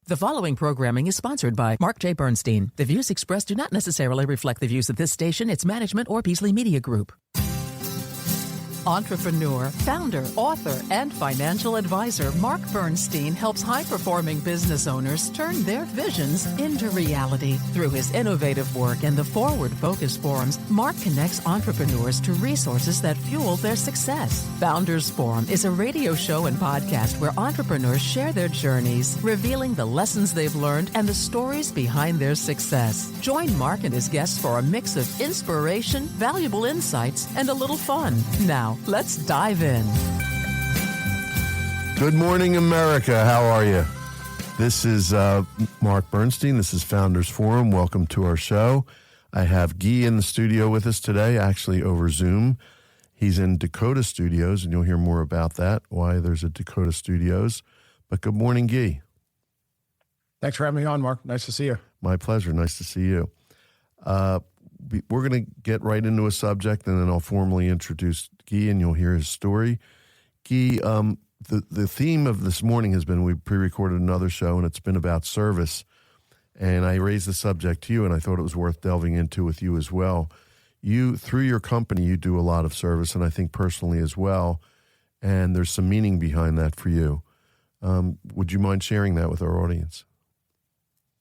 The following programming is sponsored by Mark J. Bernstein. The views expressed do not necessarily reflect the views of this station, its management, or Beasley Media Group. Entrepreneur, founder, author, and financial advisor Mark Bernstein helps high-performing business owners turn their visions into reality. Through his innovative work and the Forward Focus Forums, Mark connects entrepreneurs to resources that fuel their success. Founders Forum is a radio show and podcast where entrepreneurs share their journeys, revealing the lessons they've learned and the stories behind their success. Join Mark and his guests for a mix of inspiration, valuable insights, and a little fun. Now, let's dive in. Good morning, America. How are you? This is Mark Bernstein. This is Founders Forum. Welcome to our show. I have Gui in the studio with us today, actually over Zoom. He's in Dakota Studios, and you'll hear more about that, why there's a Dakota Studios. But good morning, Gui. Thanks for having me on, Mark. Nice to see you. My pleasure. Nice to see you. We're going to get right into a subject, and then I'll formally introduce Gui, and you'll hear his story. Gui, the theme of this morning has been, we pre-recorded another show, and it's been about service. And I raised the subject to you, and I thought it was worth delving into with you as well. You, through your company, you do a lot of service, and I think personally as well, and there's some meaning behind that for you. Would you mind sharing that with our audience?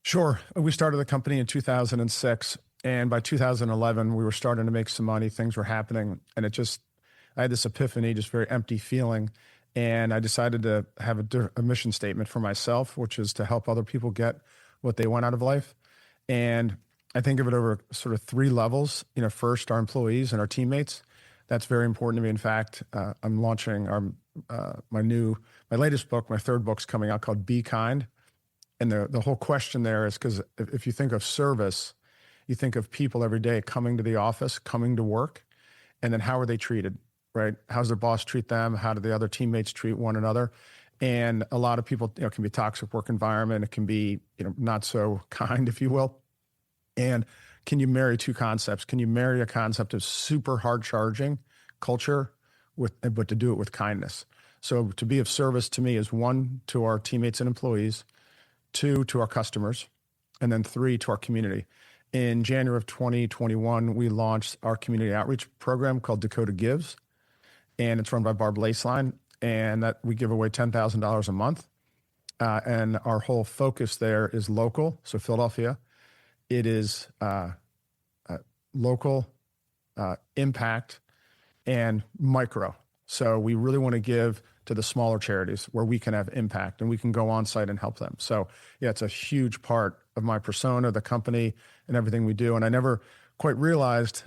Sure. We started the company in 2006. And by 2011, we were starting to make some money. Things were happening. And I had this epiphany, just very empty feeling. And I decided to have a mission statement for myself, which is to help other people get what they want out of life. And I think of it over sort of three levels. First, our employees and our teammates. That's very important to me. In fact, I'm launching my latest book. My third book's coming out, called Be Kind. And the whole question there is, because if you think of service, you think of people every day coming to the office, coming to work, and then how are they treated, right? How's their boss treat them? How do the other teammates treat one another? And a lot of people, it can be a toxic work environment. It can be, not so kind, if you will. And can you marry two concepts? Can you marry a concept of super hard charging culture but to do it with kindness? So to be of service to me is, one, to our teammates and employees, two, to our customers, and then three, to our community. In January of 2021, we launched our community outreach program called Dakota Gives, and it's run by Barb Laceline, and that we give away $10,000 a month. And our whole focus there is local, so Philadelphia. It is local, impact, and micro. So we really want to give to the smaller charities where we can have impact and we can go on site and help them. So yeah, it's a huge part of my persona, the company, and everything we do. And I never quite realized,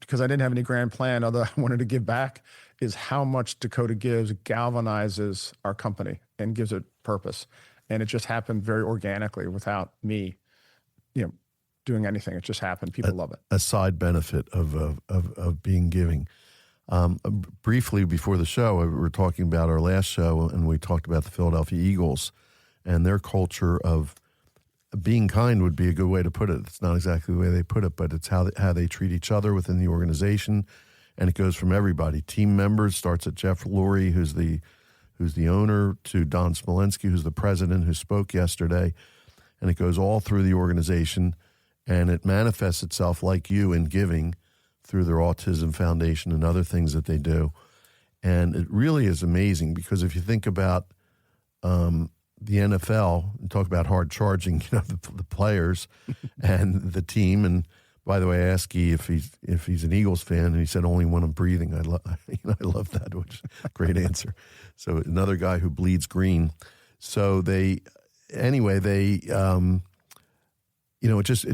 because I didn't have any grand plan, although I wanted to give back, is how much Dakota Gives galvanizes our company and gives it purpose. And it just happened very organically without me, doing anything. It just happened. People love it. A side benefit of being giving. Briefly before the show, we were talking about our last show, and we talked about the Philadelphia Eagles and their culture of being kind would be a good way to put it. It's not exactly the way they put it, but it's how they treat each other within the organization, and it goes from everybody. Team members, starts at Jeff Lurie, who's the owner, to Don Smolensky, who's the president, who spoke yesterday, and it goes all through the organization, and it manifests itself, like you, in giving through their Autism Foundation and other things that they do. And it really is amazing, because if you think about the NFL and talk about hard charging, the players and the team. And by the way, I asked Guy if he's an Eagles fan, and he said only when I'm breathing. I love that, which is a great answer. So another guy who bleeds green. So it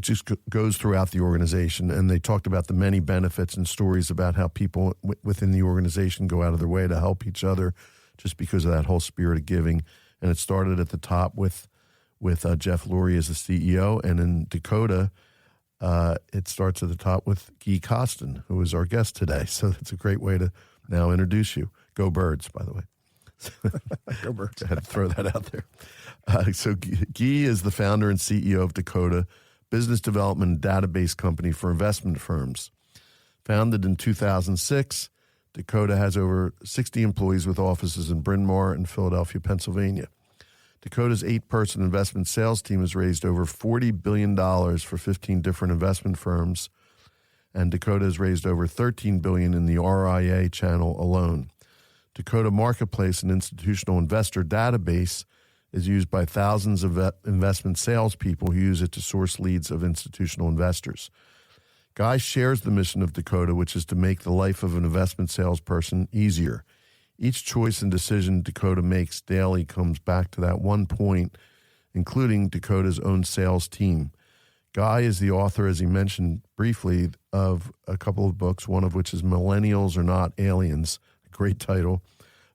just goes throughout the organization, and they talked about the many benefits and stories about how people within the organization go out of their way to help each other, just because of that whole spirit of giving. And it started at the top with Jeff Lurie as the CEO, and in Dakota, it starts at the top with Gui Costin, who is our guest today. So that's a great way to now introduce you. Go Birds, by the way. Go Birds. I had to throw that out there. So Gui is the founder and CEO of Dakota, business development and database company for investment firms. Founded in 2006, Dakota has over 60 employees with offices in Bryn Mawr and Philadelphia, Pennsylvania. Dakota's 8-person investment sales team has raised over $40 billion for 15 different investment firms, and Dakota has raised over $13 billion in the RIA channel alone. Dakota Marketplace, an institutional investor database, is used by thousands of investment salespeople who use it to source leads of institutional investors. Guy shares the mission of Dakota, which is to make the life of an investment salesperson easier. Each choice and decision Dakota makes daily comes back to that one point, including Dakota's own sales team. Guy is the author, as he mentioned briefly, of a couple of books, one of which is Millennials Are Not Aliens, a great title,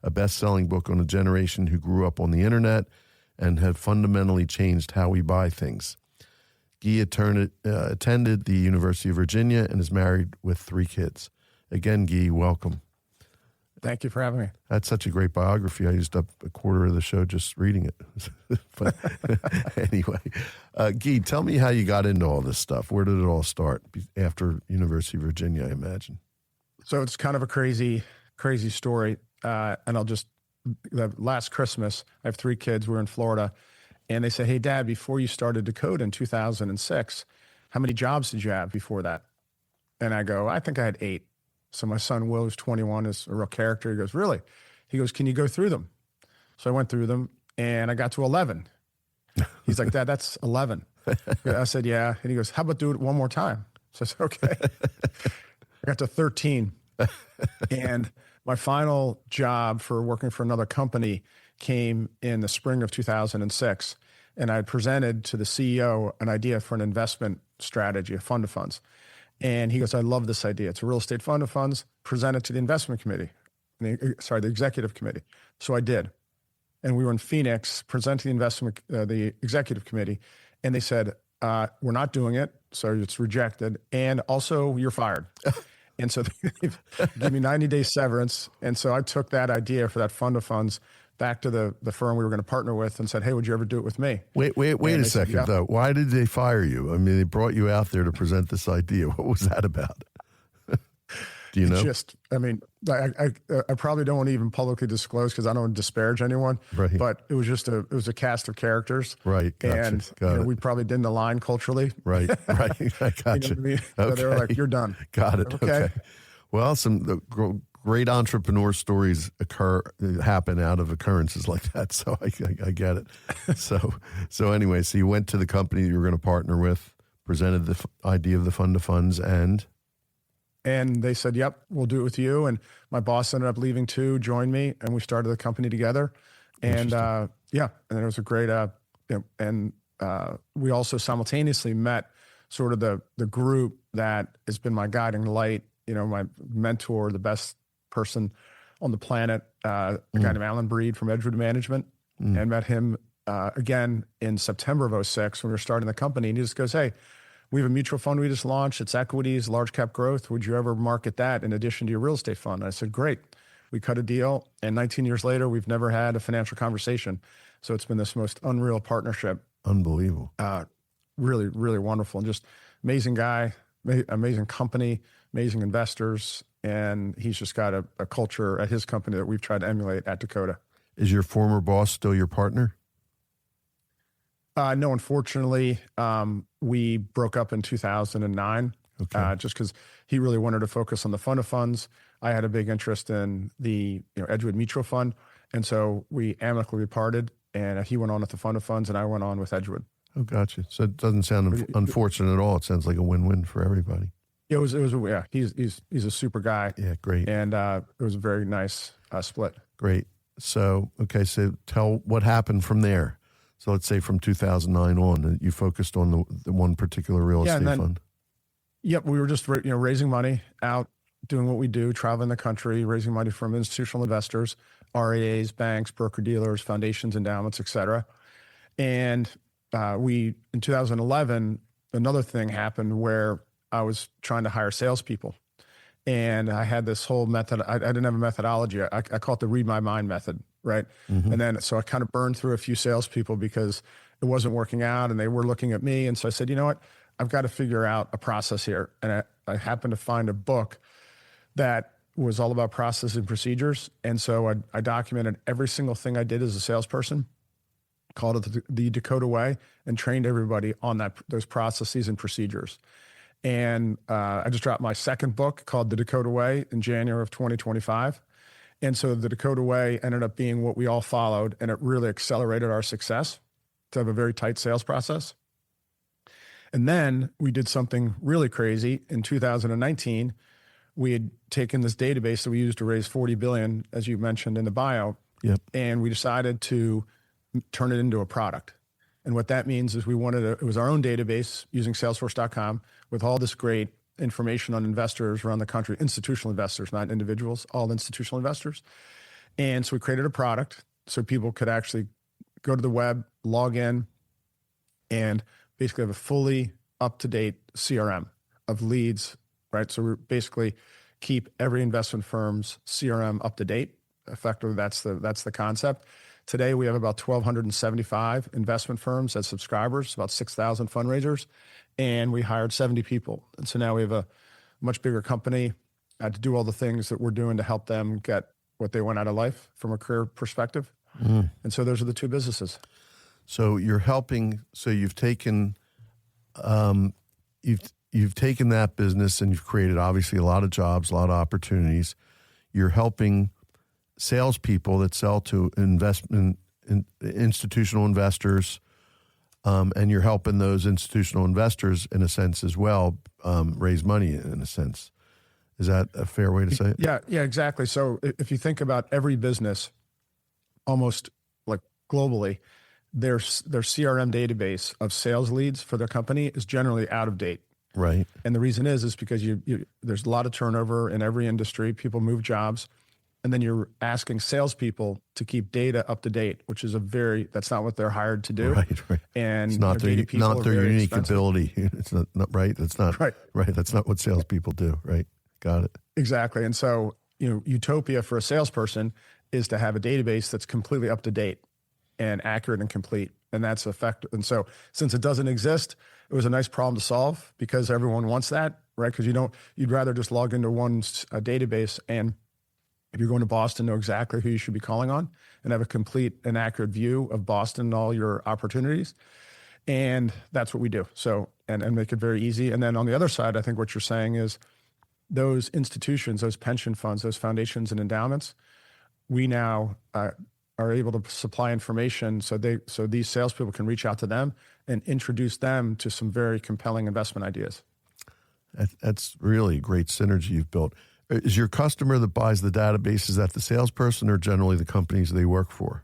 a best-selling book on a generation who grew up on the internet and have fundamentally changed how we buy things. Guy attended the University of Virginia and is married with 3 kids. Again, Guy, welcome. Thank you for having me. That's such a great biography. I used up a quarter of the show just reading it. But anyway, Guy, tell me how you got into all this stuff. Where did it all start? After University of Virginia, I imagine. So it's kind of a crazy story. And last Christmas, I have 3 kids. We're in Florida. And they say, hey, Dad, before you started Dakota in 2006, how many jobs did you have before that? And I go, I think I had 8. So my son, Will, who's 21, is a real character. He goes, really? He goes, can you go through them? So I went through them and I got to 11. He's like, Dad, that's 11. I said, yeah. And he goes, how about do it one more time? So I said, okay. I got to 13. And my final job for working for another company came in the spring of 2006. And I presented to the CEO an idea for an investment strategy, a fund of funds. And he goes, I love this idea. It's a real estate fund of funds. Present it to the investment committee. The executive committee. So I did. And we were in Phoenix presenting the executive committee. And they said, we're not doing it. So it's rejected. And also you're fired. And so they gave me 90-day severance. And so I took that idea for that fund of funds back to the firm we were going to partner with and said, hey, would you ever do it with me? Wait a second, though. Why did they fire you? I mean, they brought you out there to present this idea. What was that about? Do you know? I probably don't want to even publicly disclose because I don't want to disparage anyone. Right. But it was just it was a cast of characters. Right. Gotcha. And we probably didn't align culturally. Right. I got you. Know what I mean? So they were like, you're done. Got it. Okay. Well, some great entrepreneur stories happen out of occurrences like that. So I get it. So anyway, so you went to the company you were going to partner with, presented the idea of the fund of funds, and they said, yep, we'll do it with you. And my boss ended up leaving too, joined me, and we started the company together. And and it was a great, we also simultaneously met sort of the group that has been my guiding light, my mentor, the best person on the planet, a guy named Alan Breed from Edgewood Management, and met him again in September of 2006 when we were starting the company. And he just goes, hey, we have a mutual fund we just launched. It's equities, large cap growth. Would you ever market that in addition to your real estate fund? And I said, great. We cut a deal. And 19 years later, we've never had a financial conversation. So it's been this most unreal partnership. Unbelievable. Really, really wonderful. And just amazing guy, amazing company, amazing investors. And he's just got a culture at his company that we've tried to emulate at Dakota. Is your former boss still your partner? No, unfortunately, we broke up in 2009, just because he really wanted to focus on the fund of funds. I had a big interest in the Edgewood Mutual Fund, and so we amicably parted. And he went on with the fund of funds, and I went on with Edgewood. Oh, gotcha. So it doesn't sound unfortunate at all. It sounds like a win-win for everybody. It was. Yeah, he's a super guy. Yeah, great. And it was a very nice split. Great. So tell what happened from there. So let's say from 2009 on, you focused on the one particular real estate fund. Yep, we were just raising money out, doing what we do, traveling the country, raising money from institutional investors, RIAs, banks, broker-dealers, foundations, endowments, et cetera. And in 2011, another thing happened where I was trying to hire salespeople. And I had this whole method. I didn't have a methodology. I call it the read my mind method, right? Mm-hmm. And then, so I kind of burned through a few salespeople because it wasn't working out and they were looking at me. And so I said, you know what? I've got to figure out a process here. And I happened to find a book that was all about process and procedures. And so I documented every single thing I did as a salesperson. called it the Dakota Way, and trained everybody on those processes and procedures. And I just dropped my second book called The Dakota Way in January of 2025. And so the Dakota Way ended up being what we all followed, and it really accelerated our success to have a very tight sales process. And then we did something really crazy. In 2019, we had taken this database that we used to raise $40 billion, as you mentioned in the bio, and we decided to turn it into a product. And what that means is it was our own database using Salesforce.com with all this great information on investors around the country, institutional investors, not individuals, all institutional investors. And so we created a product so people could actually go to the web, log in, and basically have a fully up-to-date CRM of leads, right? So we basically keep every investment firm's CRM up to date. Effectively, that's the concept. Today, we have about 1,275 investment firms as subscribers, about 6,000 fundraisers, and we hired 70 people. And so now we have a much bigger company to do all the things that we're doing to help them get what they want out of life from a career perspective. And so those are the two businesses. So you're helping. So you've taken you've taken that business and you've created obviously a lot of jobs, a lot of opportunities. You're helping salespeople that sell to institutional investors, and you're helping those institutional investors in a sense as well raise money in a sense. Is that a fair way to say it? Yeah, exactly. So if you think about every business, almost like globally, their CRM database of sales leads for their company is generally out of date. Right. And the reason is because there's a lot of turnover in every industry. People move jobs. And then you're asking salespeople to keep data up to date, which is that's not what they're hired to do. Right. And it's not their unique expensive. ability. It's not right. That's not right. That's not what salespeople do. Right. Got it. Exactly. And so, utopia for a salesperson is to have a database that's completely up to date and accurate and complete. And that's effective. And so since it doesn't exist, it was a nice problem to solve because everyone wants that, right? Because you'd rather just log into one database, and if you're going to Boston, know exactly who you should be calling on and have a complete and accurate view of Boston and all your opportunities. And that's what we do. So, and make it very easy. And then on the other side, I think what you're saying is those institutions, those pension funds, those foundations and endowments, we now are able to supply information so these salespeople can reach out to them and introduce them to some very compelling investment ideas. That's really great synergy you've built. Is your customer that buys the database, is that the salesperson or generally the companies they work for?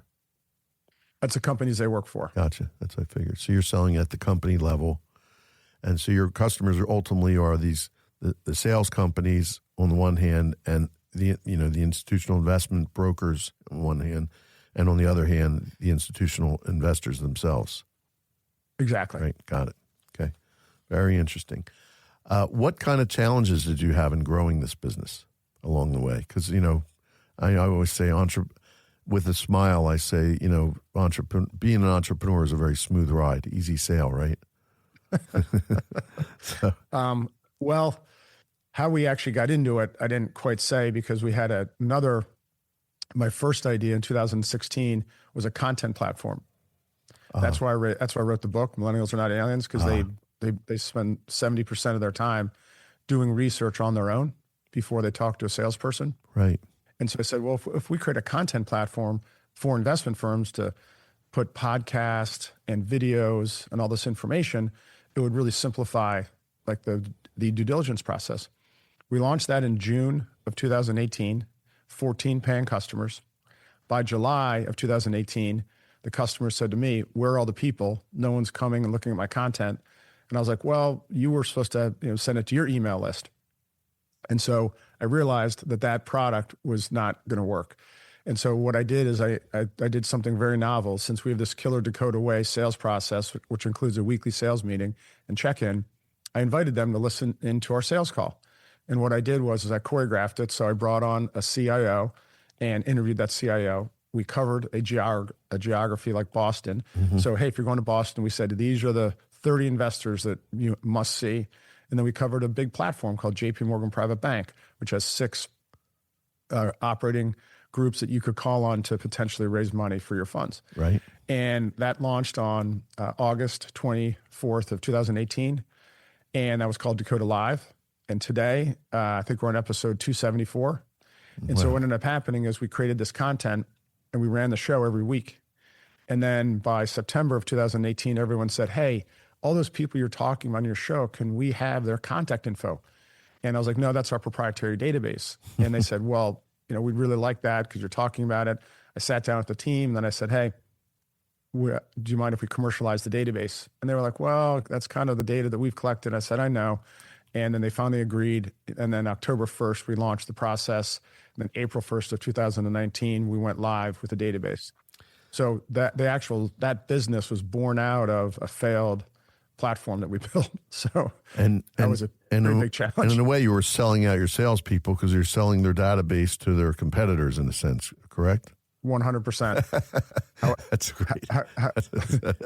That's the companies they work for. Gotcha. That's what I figured. So you're selling at the company level. And so your customers are ultimately the sales companies on the one hand, and the institutional investment brokers on one hand, and on the other hand, the institutional investors themselves. Exactly. Right. Got it. Okay. Very interesting. What kind of challenges did you have in growing this business along the way? Because, I always say, with a smile, I say, being an entrepreneur is a very smooth ride, easy sale, right? Well, how we actually got into it, I didn't quite say, because we had my first idea in 2016 was a content platform. That's why I wrote the book, Millennials Are Not Aliens, because they spend 70% of their time doing research on their own before they talk to a salesperson. Right. And so I said, well, if we create a content platform for investment firms to put podcasts and videos and all this information, it would really simplify like the due diligence process. We launched that in June of 2018, 14 paying customers. By July of 2018, the customers said to me, where are all the people? No one's coming and looking at my content. And I was like, well, you were supposed to send it to your email list. And so I realized that product was not going to work. And so what I did is I did something very novel. Since we have this killer Dakota Way sales process, which includes a weekly sales meeting and check-in, I invited them to listen into our sales call. And what I did was I choreographed it. So I brought on a CIO and interviewed that CIO. We covered a geography like Boston. Mm-hmm. So, hey, if you're going to Boston, we said, these are the 30 investors that you must see. And then we covered a big platform called JP Morgan Private Bank, which has 6 operating groups that you could call on to potentially raise money for your funds. Right. And that launched on August 24th of 2018. And that was called Dakota Live. And today, I think we're on episode 274. And so what ended up happening is we created this content and we ran the show every week. And then by September of 2018, everyone said, hey, all those people you're talking about on your show, can we have their contact info? And I was like, no, that's our proprietary database. And they said, well, we'd really like that because you're talking about it. I sat down with the team and then I said, hey, do you mind if we commercialize the database? And they were like, well, that's kind of the data that we've collected. I said, I know. And then they finally agreed. And then October 1st, we launched the process. And then April 1st of 2019, we went live with the database. So that business was born out of a failed platform that we built. So that was a pretty big challenge. And in a way, you were selling out your salespeople because you're selling their database to their competitors in a sense, correct? 100%. That's great.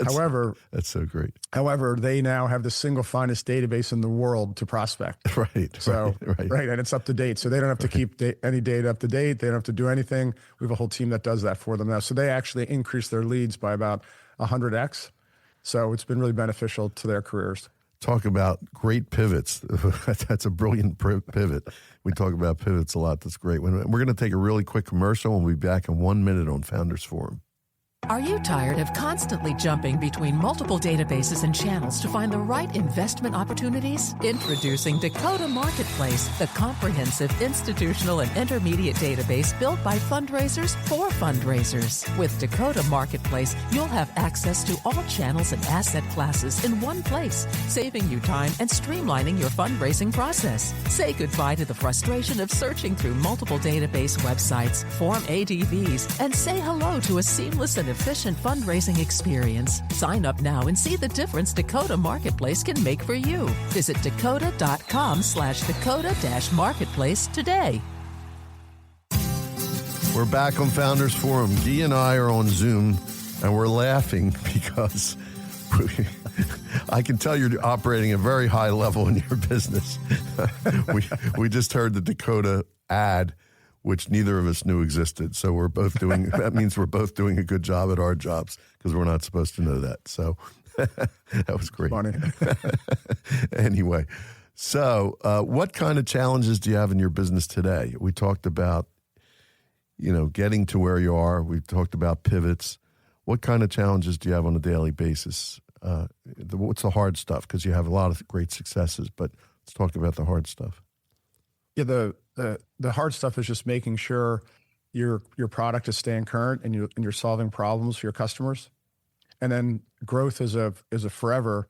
However, that's so great. However, they now have the single finest database in the world to prospect. Right. So, right. And it's up to date. So they don't have to keep any data up to date. They don't have to do anything. We have a whole team that does that for them now. So they actually increase their leads by about 100x. So it's been really beneficial to their careers. Talk about great pivots. That's a brilliant pivot. We talk about pivots a lot. That's great. We're going to take a really quick commercial. We'll be back in 1 minute on Founders Forum. Are you tired of constantly jumping between multiple databases and channels to find the right investment opportunities? Introducing Dakota Marketplace, the comprehensive institutional and intermediate database built by fundraisers for fundraisers. With Dakota Marketplace, you'll have access to all channels and asset classes in one place, saving you time and streamlining your fundraising process. Say goodbye to the frustration of searching through multiple database websites, form ADVs, and say hello to a seamless and efficient fundraising experience. Sign up now and see the difference Dakota Marketplace can make for you. Visit dakota.com/Dakota-Marketplace today. We're back on Founders Forum. Guy and I are on Zoom, and we're laughing because I can tell you're operating a very high level in your business. We just heard the Dakota ad, which neither of us knew existed. So we're both doing, that means we're both doing a good job at our jobs because we're not supposed to know that. So that was great. Funny. Anyway, so what kind of challenges do you have in your business today? We talked about, getting to where you are. We talked about pivots. What kind of challenges do you have on a daily basis? What's the hard stuff? Because you have a lot of great successes, but let's talk about the hard stuff. Yeah, the hard stuff is just making sure your product is staying current and you're solving problems for your customers. And then growth is a forever.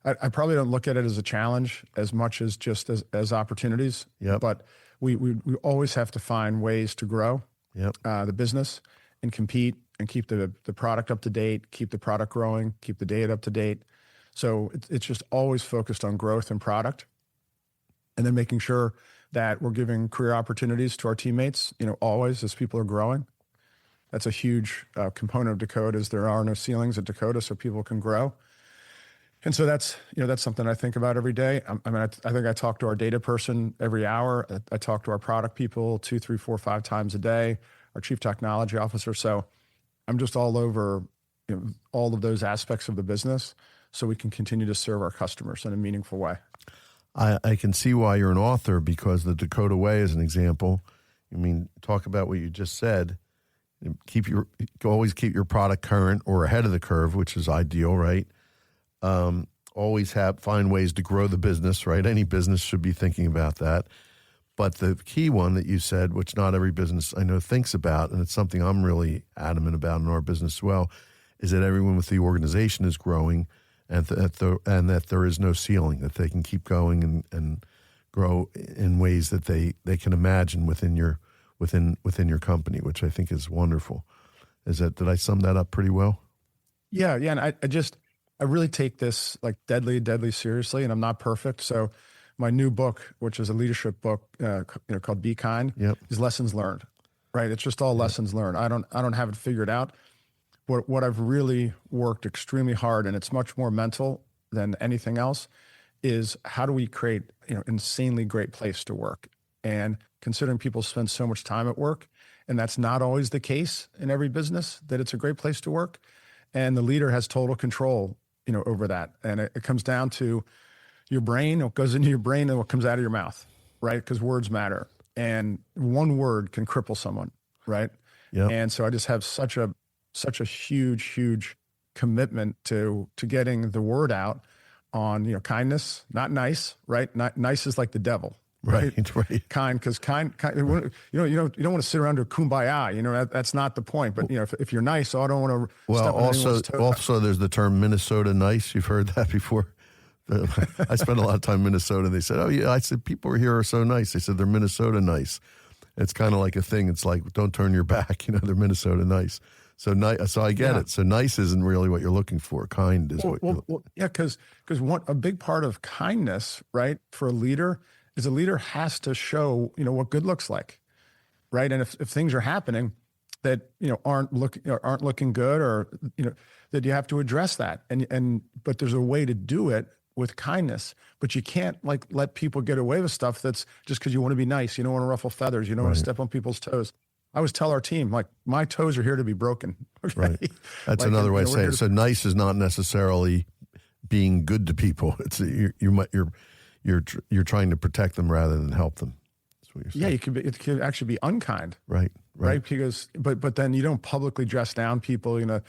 I probably don't look at it as a challenge as much as just as opportunities. Yep. But we always have to find ways to grow the business and compete and keep the product up to date, keep the product growing, keep the data up to date. So it's just always focused on growth and product. And then making sure that we're giving career opportunities to our teammates, always as people are growing. That's a huge component of Dakota is there are no ceilings at Dakota so people can grow. And so that's something I think about every day. I think I talk to our data person every hour. I talk to our product people 2, 3, 4, 5 times a day, our chief technology officer. So I'm just all over all of those aspects of the business so we can continue to serve our customers in a meaningful way. I can see why you're an author because the Dakota Way is an example. Talk about what you just said. Always keep your product current or ahead of the curve, which is ideal, right? Always find ways to grow the business, right? Any business should be thinking about that. But the key one that you said, which not every business I know thinks about, and it's something I'm really adamant about in our business as well, is that everyone with the organization is growing. And that there is no ceiling, that they can keep going and grow in ways that they can imagine within your company, which I think is wonderful. Did I sum that up pretty well? Yeah. And I really take this like deadly seriously, and I'm not perfect. So my new book, which is a leadership book, called Be Kind, is lessons learned. Right? It's just all lessons learned. I don't have it figured out. What I've really worked extremely hard, and it's much more mental than anything else, is how do we create insanely great place to work? And considering people spend so much time at work, And that's not always the case in every business, that it's a great place to work. And the leader has total control, over that. And it comes down to your brain, what goes into your brain and what comes out of your mouth, right? Because words matter. And one word can cripple someone, right? Yeah. And so I just have such a huge commitment to getting the word out on, kindness, not nice, right? Not nice is like the devil, right? Right. Kind, because kind, you don't want to sit around to kumbaya, that's not the point. But if you're nice, I don't want to step on anyone's toes. Also there's the term Minnesota nice. You've heard that before. I spent a lot of time in Minnesota. They said, "Oh yeah," I said, "People here are so nice." They said they're Minnesota nice. It's kind of like a thing. It's like, don't turn your back. They're Minnesota nice. So I get it. So nice isn't really what you're looking for. Kind is yeah, because a big part of kindness, right, for a leader is a leader has to show what good looks like, right? And if things are happening that aren't looking good, or that you have to address that, but there's a way to do it with kindness. But you can't let people get away with stuff that's just because you want to be nice. You don't want to ruffle feathers. You don't want to step on people's toes. I always tell our team, my toes are here to be broken. Okay? Right. That's another way of saying it. So nice is not necessarily being good to people. It's you're trying to protect them rather than help them. That's what you're saying. Yeah, it could actually be unkind. Right. Because, but then you don't publicly dress down people, and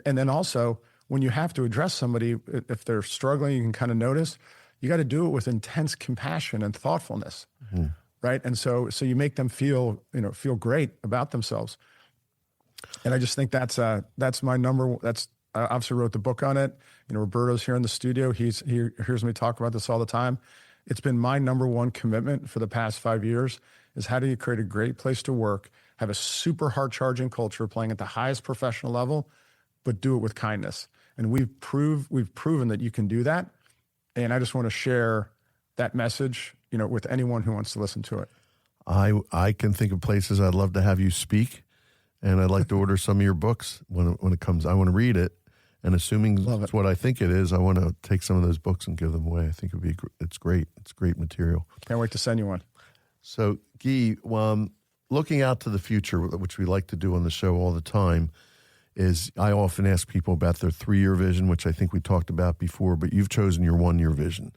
then also when you have to address somebody, if they're struggling, you can kind of notice, you got to do it with intense compassion and thoughtfulness. Mm-hmm. Right. And so you make them feel great about themselves. And I just think that's my number. I obviously wrote the book on it. Roberto's here in the studio. He hears me talk about this all the time. It's been my number one commitment for the past 5 years is how do you create a great place to work, have a super hard charging culture playing at the highest professional level, but do it with kindness. And we've proven that you can do that. And I just want to share that message, with anyone who wants to listen to it. I can think of places I'd love to have you speak, and I'd like to order some of your books when it comes. I want to read it, and assuming it's what I think it is, I want to take some of those books and give them away. I think it's great. It's great material. Can't wait to send you one. So, Guy, looking out to the future, which we like to do on the show all the time, is I often ask people about their 3-year vision, which I think we talked about before, but you've chosen your 1-year vision.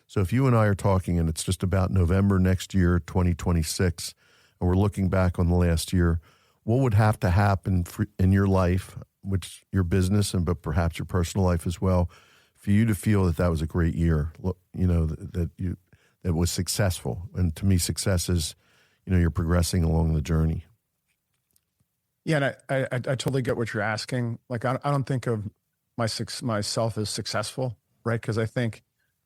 So if you and I are talking and it's just about November next year, 2026, and we're looking back on the last year, what would have to happen in your life, which your business but perhaps your personal life as well, for you to feel that was a great year, that was successful? And to me, success is, you're progressing along the journey. Yeah, and I totally get what you're asking. I don't think of myself as successful, right? Because I think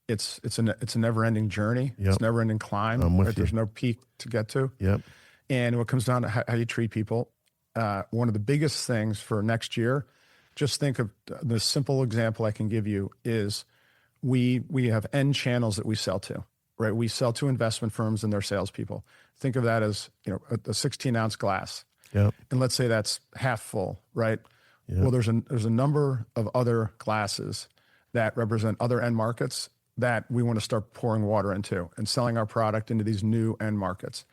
it's a never-ending journey. Yep. It's a never-ending climb. Right? There's no peak to get to. Yep. And what comes down to how you treat people. One of the biggest things for next year, just think of the simple example I can give you is we have end channels that we sell to, right? We sell to investment firms and their salespeople. Think of that as a 16-ounce glass. Yep. And let's say that's half full, right? Yep. Well, there's a number of other glasses that represent other end markets that we want to start pouring water into and selling our product into these new end markets.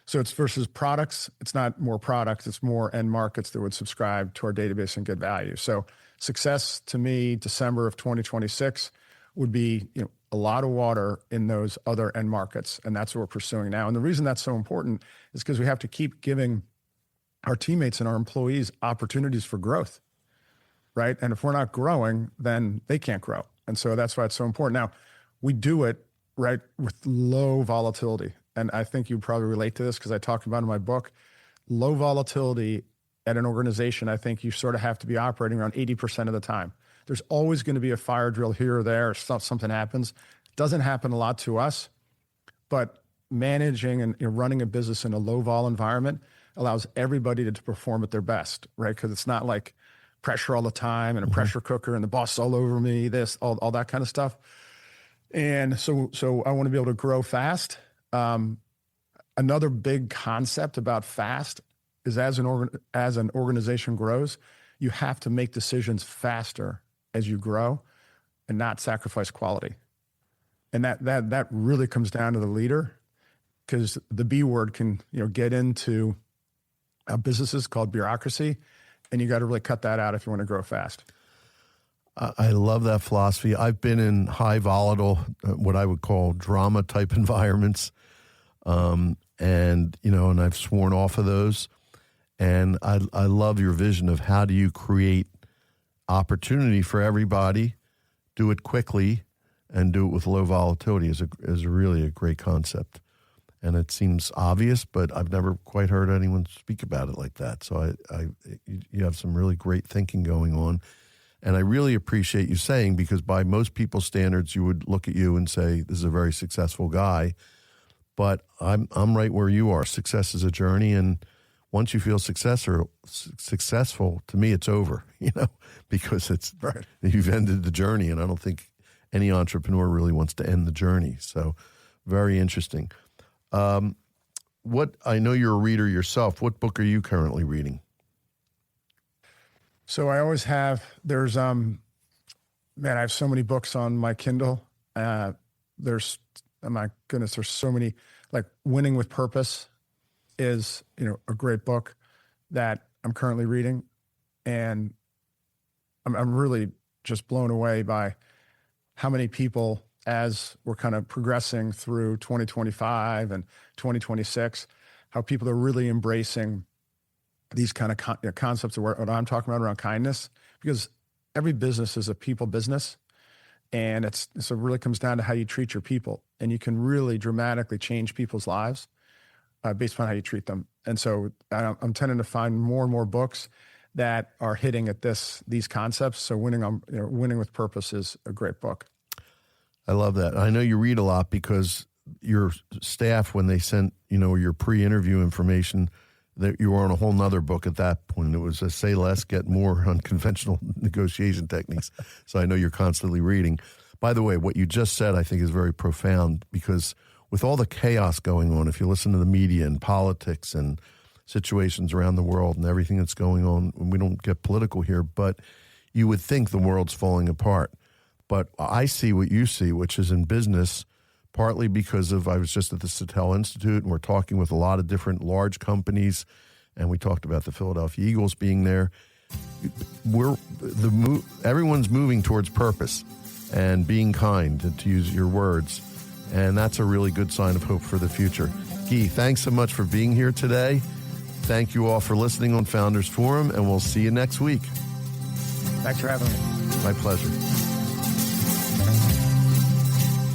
So it's versus products. It's not more products. It's more end markets that would subscribe to our database and get value. So success to me, December of 2026 would be, a lot of water in those other end markets. And that's what we're pursuing now. And the reason that's so important is because we have to keep giving our teammates and our employees opportunities for growth, right? And if we're not growing, then they can't grow. And so that's why it's so important. Now, we do it, right, with low volatility. And I think you probably relate to this because I talked about it in my book. Low volatility at an organization, I think you sort of have to be operating around 80% of the time. There's always going to be a fire drill here or there, or something happens. It doesn't happen a lot to us, but managing and running a business in a low vol environment allows everybody to perform at their best, right? Because it's not like pressure all the time and a pressure cooker and the boss all over me, all that kind of stuff. And so I want to be able to grow fast. Another big concept about fast is as an organization grows, you have to make decisions faster as you grow and not sacrifice quality. And that really comes down to the leader, because the B word can get into businesses called bureaucracy, and you got to really cut that out if you want to grow fast. I love that philosophy. I've been in high volatile, what I would call drama type environments. And I've sworn off of those. And I love your vision of how do you create opportunity for everybody, do it quickly, and do it with low volatility is really a great concept. And it seems obvious, but I've never quite heard anyone speak about it like that. So you have some really great thinking going on. And I really appreciate you saying, because by most people's standards, you would look at you and say, this is a very successful guy. But I'm right where you are. Success is a journey. And once you feel successful, to me, it's over, because it's right. You've ended the journey. And I don't think any entrepreneur really wants to end the journey. So very interesting. What I know you're a reader yourself. What book are you currently reading? So I always have, I have so many books on my Kindle. There's so many, like Winning with Purpose is, a great book that I'm currently reading. And I'm really just blown away by how many people, as we're kind of progressing through 2025 and 2026, how people are really embracing these kind of concepts of what I'm talking about around kindness, because every business is a people business. And so it really comes down to how you treat your people. And you can really dramatically change people's lives based upon how you treat them. And so I'm tending to find more and more books that are hitting at these concepts. So Winning with Purpose is a great book. I love that. I know you read a lot because your staff, when they sent, your pre-interview information, that you were on a whole nother book at that point. It was a Say Less, Get More, Unconventional Negotiation Techniques. So I know you're constantly reading. By the way, what you just said, I think, is very profound, because with all the chaos going on, if you listen to the media and politics and situations around the world and everything that's going on, and we don't get political here, but you would think the world's falling apart. But I see what you see, which is in business, partly because I was just at the Sattel Institute, and we're talking with a lot of different large companies, and we talked about the Philadelphia Eagles being there. Everyone's moving towards purpose and being kind, to use your words, and that's a really good sign of hope for the future. Gui, thanks so much for being here today. Thank you all for listening on Founders Forum, and we'll see you next week. Thanks for having me. My pleasure.